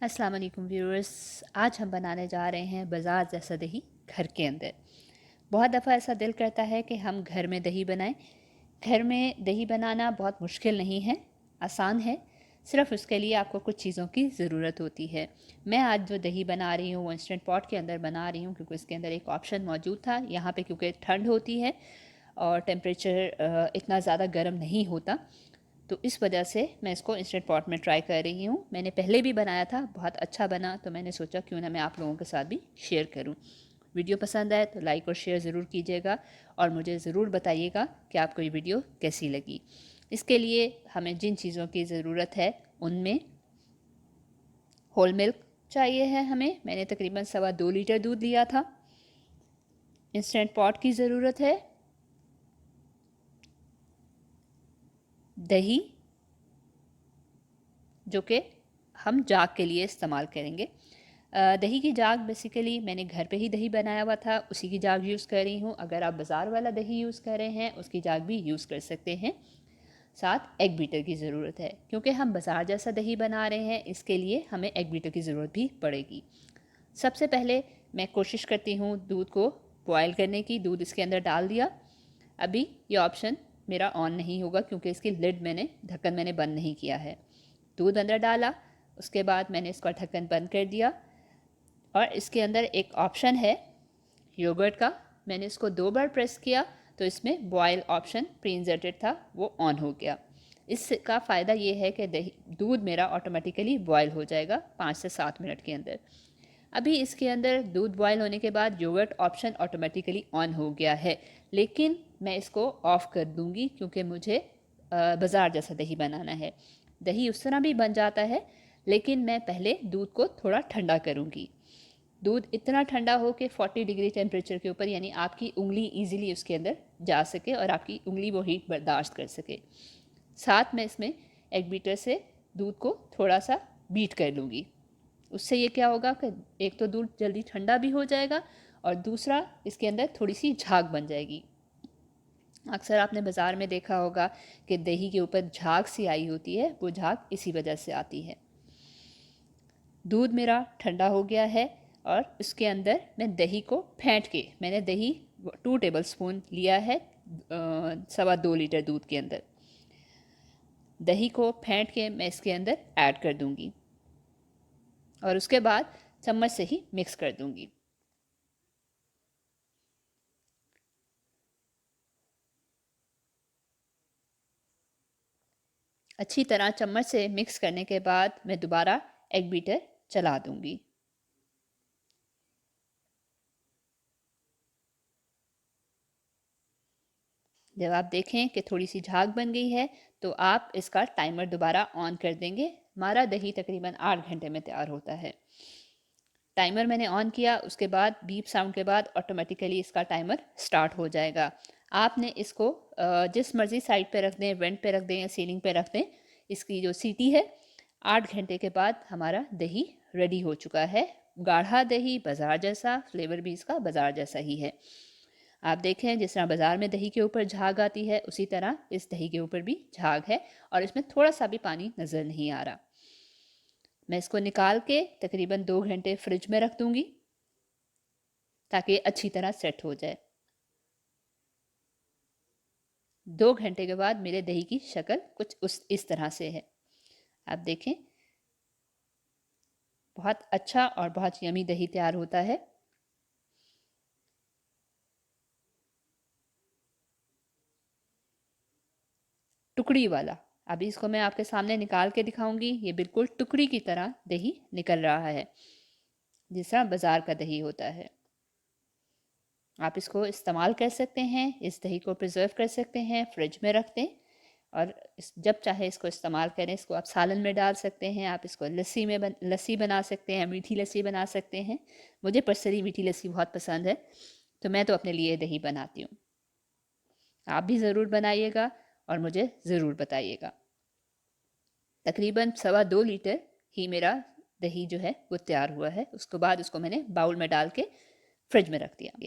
अस्सलाम वालेकुम व्यूअर्स। आज हम बनाने जा रहे हैं बाज़ार जैसा दही घर के अंदर। बहुत दफ़ा ऐसा दिल करता है कि हम घर में दही बनाएं। घर में दही बनाना बहुत मुश्किल नहीं है, आसान है। सिर्फ उसके लिए आपको कुछ चीज़ों की ज़रूरत होती है। मैं आज जो दही बना रही हूँ वो इंस्टेंट पॉट के अंदर बना रही हूँ, क्योंकि इसके अंदर एक ऑप्शन मौजूद था। यहाँ पे क्योंकि ठंड होती है और टेम्परेचर इतना ज़्यादा गर्म नहीं होता, तो इस वजह से मैं इसको इंस्टेंट पॉट में ट्राई कर रही हूँ। मैंने पहले भी बनाया था, बहुत अच्छा बना, तो मैंने सोचा क्यों ना मैं आप लोगों के साथ भी शेयर करूँ। वीडियो पसंद आए तो लाइक और शेयर ज़रूर कीजिएगा और मुझे ज़रूर बताइएगा कि आपको ये वीडियो कैसी लगी। इसके लिए हमें जिन चीज़ों की ज़रूरत है उनमें होल मिल्क चाहिए है हमें। मैंने तकरीबन 2.25 लीटर दूध लिया था। इंस्टेंट पॉट की ज़रूरत है, दही जो कि हम जाग के लिए इस्तेमाल करेंगे। दही की जाग बेसिकली मैंने घर पे ही दही बनाया हुआ था, उसी की जाग यूज़ कर रही हूँ। अगर आप बाज़ार वाला दही यूज़ कर रहे हैं उसकी जाग भी यूज़ कर सकते हैं। साथ एग बीटर की ज़रूरत है, क्योंकि हम बाज़ार जैसा दही बना रहे हैं, इसके लिए हमें एग बीटर की ज़रूरत भी पड़ेगी। सबसे पहले मैं कोशिश करती हूँ दूध को बॉयल करने की। दूध इसके अंदर डाल दिया। अभी ये ऑप्शन मेरा ऑन नहीं होगा क्योंकि इसकी लिड ढक्कन मैंने बंद नहीं किया है। दूध अंदर डाला, उसके बाद मैंने इसका ढक्कन बंद कर दिया और इसके अंदर एक ऑप्शन है योगर्ट का। मैंने इसको 2 बार प्रेस किया तो इसमें बॉयल ऑप्शन प्री इंसर्टेड था, वो ऑन हो गया। इसका फ़ायदा ये है कि दही दूध मेरा ऑटोमेटिकली बॉयल हो जाएगा 5 से 7 मिनट के अंदर। अभी इसके अंदर दूध बॉयल होने के बाद योगर्ट ऑप्शन ऑटोमेटिकली ऑन हो गया है, लेकिन मैं इसको ऑफ़ कर दूँगी क्योंकि मुझे बाज़ार जैसा दही बनाना है। दही उस तरह भी बन जाता है, लेकिन मैं पहले दूध को थोड़ा ठंडा करूँगी। दूध इतना ठंडा हो कि 40 डिग्री टेम्परेचर के ऊपर, यानी आपकी उंगली इजीली उसके अंदर जा सके और आपकी उंगली वो हीट बर्दाश्त कर सके। साथ में इसमें एग बीटर से दूध को थोड़ा सा बीट कर लूँगी। उससे ये क्या होगा कि एक तो दूध जल्दी ठंडा भी हो जाएगा और दूसरा इसके अंदर थोड़ी सी झाग बन जाएगी। अक्सर आपने बाज़ार में देखा होगा कि दही के ऊपर झाग सी आई होती है, वो झाग इसी वजह से आती है। दूध मेरा ठंडा हो गया है और उसके अंदर मैं दही को फेंट के, मैंने दही 2 टेबल स्पून लिया है 2.25 लीटर दूध के अंदर। दही को फेंट के मैं इसके अंदर ऐड कर दूंगी और उसके बाद चम्मच से ही मिक्स कर दूंगी। अच्छी तरह चम्मच से मिक्स करने के बाद मैं दोबारा एग बीटर चला दूंगी। जब आप देखें कि थोड़ी सी झाग बन गई है तो आप इसका टाइमर दोबारा ऑन कर देंगे। हमारा दही तकरीबन 8 घंटे में तैयार होता है। टाइमर मैंने ऑन किया, उसके बाद बीप साउंड के बाद ऑटोमेटिकली इसका टाइमर स्टार्ट हो जाएगा। आपने इसको जिस मर्ज़ी साइड पे रख दें, वेंट पे रख दें या सीलिंग पे रख दें। इसकी जो सीटी है, 8 घंटे के बाद हमारा दही रेडी हो चुका है। गाढ़ा दही, बाज़ार जैसा, फ्लेवर भी इसका बाज़ार जैसा ही है। आप देखें जिस तरह बाज़ार में दही के ऊपर झाग आती है, उसी तरह इस दही के ऊपर भी झाग है और इसमें थोड़ा सा भी पानी नज़र नहीं आ रहा। मैं इसको निकाल के तकरीबन 2 घंटे फ्रिज में रख दूंगी ताकि अच्छी तरह सेट हो जाए। 2 घंटे के बाद मेरे दही की शक्ल कुछ इस तरह से है। आप देखें, बहुत अच्छा और बहुत यमी दही तैयार होता है। टुकड़ी वाला। अभी इसको मैं आपके सामने निकाल के दिखाऊंगी। ये बिल्कुल टुकड़ी की तरह दही निकल रहा है, जिस तरह बाज़ार का दही होता है। आप इसको इस्तेमाल कर सकते हैं, इस दही को प्रिजर्व कर सकते हैं, फ्रिज में रख दें और जब चाहे इसको इस्तेमाल करें। इसको आप सालन में डाल सकते हैं, आप इसको लस्सी बना सकते हैं, मीठी लस्सी बना सकते हैं। मुझे पर्सनली मीठी लस्सी बहुत पसंद है, तो मैं तो अपने लिए दही बनाती हूँ। आप भी ज़रूर बनाइएगा और मुझे ज़रूर बताइएगा। तकरीबन 2.25 लीटर ही मेरा दही जो है वो तैयार हुआ है। उसके बाद उसको मैंने बाउल में डाल के फ्रिज में रख दिया।